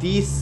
30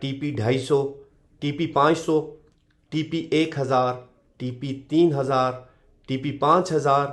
TP250, TP500, TP1000, TP3000, TP5000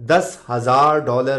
$10,000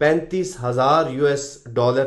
$35,000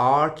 8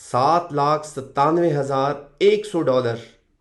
$7,97,100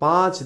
5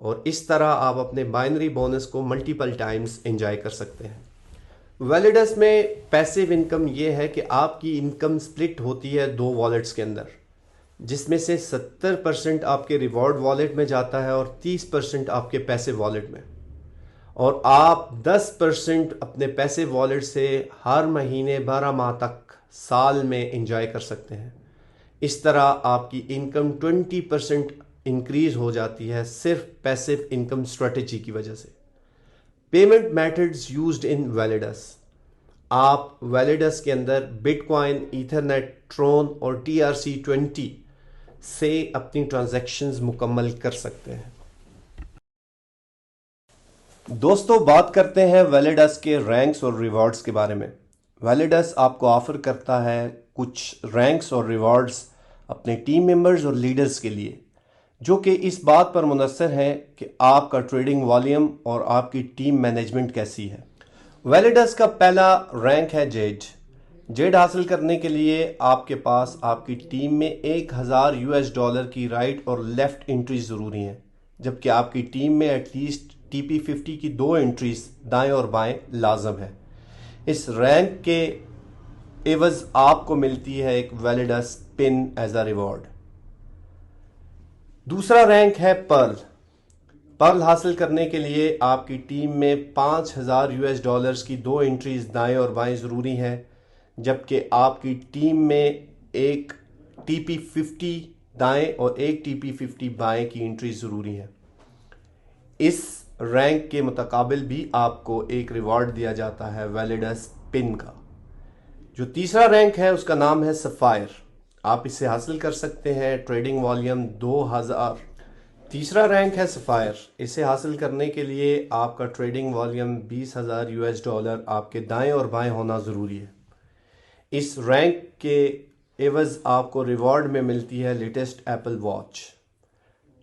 اور اس طرح آپ اپنے بائنری بونس کو ملٹیپل ٹائمز انجوائے کر سکتے ہیں۔ ویلیڈس میں پیسیو انکم یہ ہے کہ آپ کی انکم سپلٹ ہوتی ہے 2 والیٹس کے اندر، جس میں سے 70% آپ کے ریوارڈ والیٹ میں جاتا ہے اور 30% آپ کے پیسیو والیٹ میں، اور آپ 10% اپنے پیسیو والیٹ سے ہر مہینے 12 ماہ تک سال میں انجوائے کر سکتے ہیں۔ اس طرح آپ کی انکم 20% انکریز ہو جاتی ہے صرف پیسیو انکم اسٹریٹجی کی وجہ سے۔ پیمنٹ میتھڈز یوزڈ ان ویلیڈس، آپ ویلیڈس کے اندر بٹ کوائن، ایتھرنیٹ، ٹرون اور TRC20 سے اپنی ٹرانزیکشنز مکمل کر سکتے ہیں۔ دوستو، بات کرتے ہیں ویلیڈس کے رینکس اور ریوارڈز کے بارے میں۔ ویلیڈس آپ کو آفر کرتا ہے کچھ رینکس اور ریوارڈز اپنے ٹیم ممبرز اور لیڈرز کے لیے، جو کہ اس بات پر منحصر ہے کہ آپ کا ٹریڈنگ والیوم اور آپ کی ٹیم مینجمنٹ کیسی ہے۔ ویلیڈس کا پہلا رینک ہے جیڈ۔ جیڈ حاصل کرنے کے لیے آپ کے پاس آپ کی ٹیم میں $1000 کی رائٹ اور لیفٹ انٹریز ضروری ہیں، جبکہ آپ کی ٹیم میں ایٹ لیسٹ TP50 کی 2 انٹریز دائیں اور بائیں لازم ہے۔ اس رینک کے عوض آپ کو ملتی ہے ایک ویلیڈس پن ایز اے ریوارڈ۔ دوسرا رینک ہے پرل۔ پرل حاصل کرنے کے لیے آپ کی ٹیم میں $5000 کی 2 انٹریز دائیں اور بائیں ضروری ہیں، جبکہ آپ کی ٹیم میں ایک TP50 دائیں اور ایک TP50 بائیں کی انٹریز ضروری ہیں۔ اس رینک کے متقابل بھی آپ کو ایک ریوارڈ دیا جاتا ہے ویلیڈس پن کا۔ جو تیسرا رینک ہے اس کا نام ہے سفائر۔ آپ اسے حاصل کر سکتے ہیں ٹریڈنگ والیوم 2000۔ تیسرا رینک ہے سفائر۔ اسے حاصل کرنے کے لیے آپ کا ٹریڈنگ والیوم $20000 آپ کے دائیں اور بائیں ہونا ضروری ہے۔ اس رینک کے عوض آپ کو ریوارڈ میں ملتی ہے لیٹسٹ ایپل واچ۔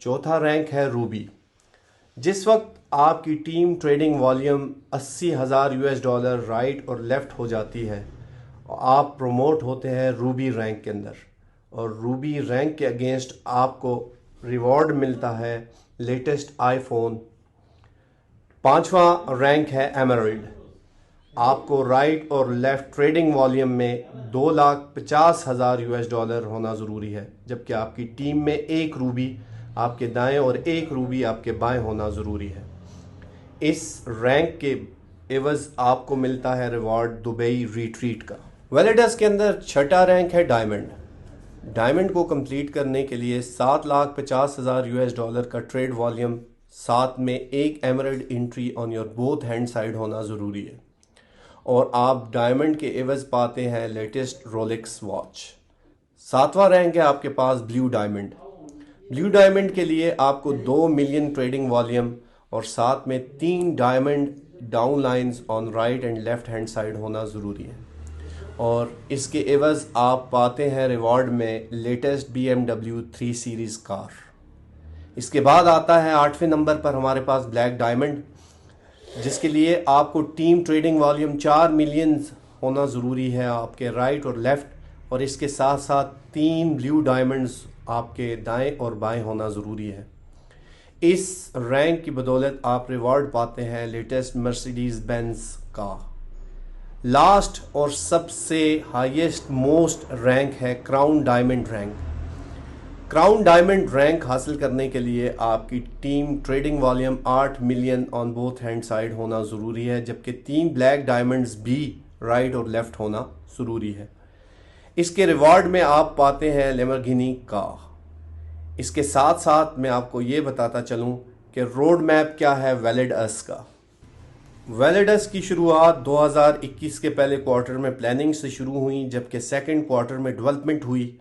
چوتھا رینک ہے روبی۔ جس وقت آپ کی ٹیم ٹریڈنگ والیوم $80000 رائٹ اور لیفٹ ہو جاتی ہے، آپ پروموٹ ہوتے ہیں روبی رینک کے اندر، اور روبی رینک کے اگینسٹ آپ کو ریوارڈ ملتا ہے لیٹسٹ آئی فون۔ پانچواں رینک ہے ایمرلڈ۔ آپ کو رائٹ اور لیفٹ ٹریڈنگ والیوم میں $250,000 ہونا ضروری ہے، جبکہ آپ کی ٹیم میں ایک روبی آپ کے دائیں اور ایک روبی آپ کے بائیں ہونا ضروری ہے۔ اس رینک کے عوض آپ کو ملتا ہے ریوارڈ دبئی ریٹریٹ کا۔ ویلیڈس کے اندر چھٹا رینک ہے ڈائمنڈ۔ ڈائمنڈ کو کمپلیٹ کرنے کے لیے $750,000 کا ٹریڈ والیوم، ساتھ میں ایک emerald entry on your both hand side ہونا ضروری ہے، اور آپ ڈائمنڈ کے عوض پاتے ہیں لیٹسٹ رولیکس واچ۔ ساتواں رینک ہے آپ کے پاس بلیو ڈائمنڈ۔ بلیو ڈائمنڈ کے لیے آپ کو 2 ملین ٹریڈنگ والیوم اور ساتھ میں 3 diamond down lines on right and left hand side ہونا ضروری ہے، اور اس کے عوض آپ پاتے ہیں ریوارڈ میں لیٹسٹ BMW 3 سیریز کار۔ اس کے بعد آتا ہے 8ویں نمبر پر ہمارے پاس بلیک ڈائمنڈ، جس کے لیے آپ کو ٹیم ٹریڈنگ والیوم 4 ملین ہونا ضروری ہے آپ کے رائٹ اور لیفٹ، اور اس کے ساتھ ساتھ 3 بلیو ڈائمنڈز آپ کے دائیں اور بائیں ہونا ضروری ہے۔ اس رینک کی بدولت آپ ریوارڈ پاتے ہیں لیٹسٹ مرسیڈیز بینز کا۔ لاسٹ اور سب سے ہائیسٹ موسٹ رینک ہے crown diamond rank. Crown diamond rank حاصل کرنے کے لیے آپ کی team trading volume 8 million on both hand side ہونا ضروری ہے، جبکہ 3 بلیک ڈائمنڈز بھی رائٹ اور لیفٹ ہونا ضروری ہے۔ اس کے ریوارڈ میں آپ پاتے ہیں لیمبورگینی کا۔ اس کے ساتھ ساتھ میں آپ کو یہ بتاتا چلوں کہ روڈ میپ کیا ہے ویلیڈس کا۔ ویلیڈس کی شروعات 2021 کے پہلے کوارٹر میں پلاننگ سے شروع ہوئی، جبکہ سیکنڈ کوارٹر میں ڈیولپمنٹ ہوئی،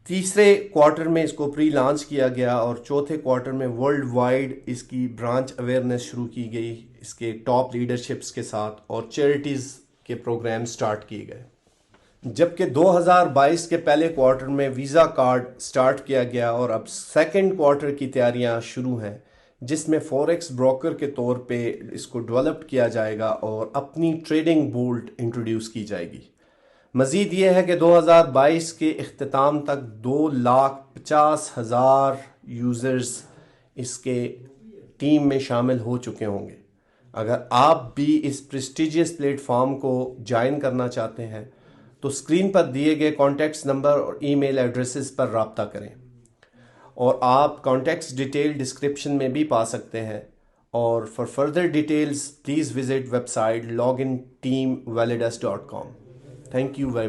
تیسرے کوارٹر میں اس کو پری لانچ کیا گیا، اور چوتھے کوارٹر میں ورلڈ وائڈ اس کی برانچ اویئرنیس شروع کی گئی اس کے ٹاپ لیڈرشپس کے ساتھ، اور چیریٹیز کے پروگرام سٹارٹ کیے گئے۔ جبکہ 2022 کے پہلے کوارٹر میں ویزا کارڈ سٹارٹ کیا گیا، اور اب سیکنڈ کوارٹر کی تیاریاں شروع ہیں، جس میں فوریکس بروکر کے طور پہ اس کو ڈیولپ کیا جائے گا اور اپنی ٹریڈنگ بولٹ انٹروڈیوس کی جائے گی۔ مزید یہ ہے کہ 2022 کے اختتام تک 2,50,000 یوزرز اس کے ٹیم میں شامل ہو چکے ہوں گے۔ اگر آپ بھی اس پریسٹیجیس پلیٹ فارم کو جوائن کرنا چاہتے ہیں تو اسکرین پر دیے گئے کانٹیکٹس نمبر اور ای میل ایڈریسز پر رابطہ کریں، اور آپ کانٹیکٹس ڈیٹیل ڈسکرپشن میں بھی پا سکتے ہیں۔ اور for further details please visit website login teamvalidas.com۔ Thank you very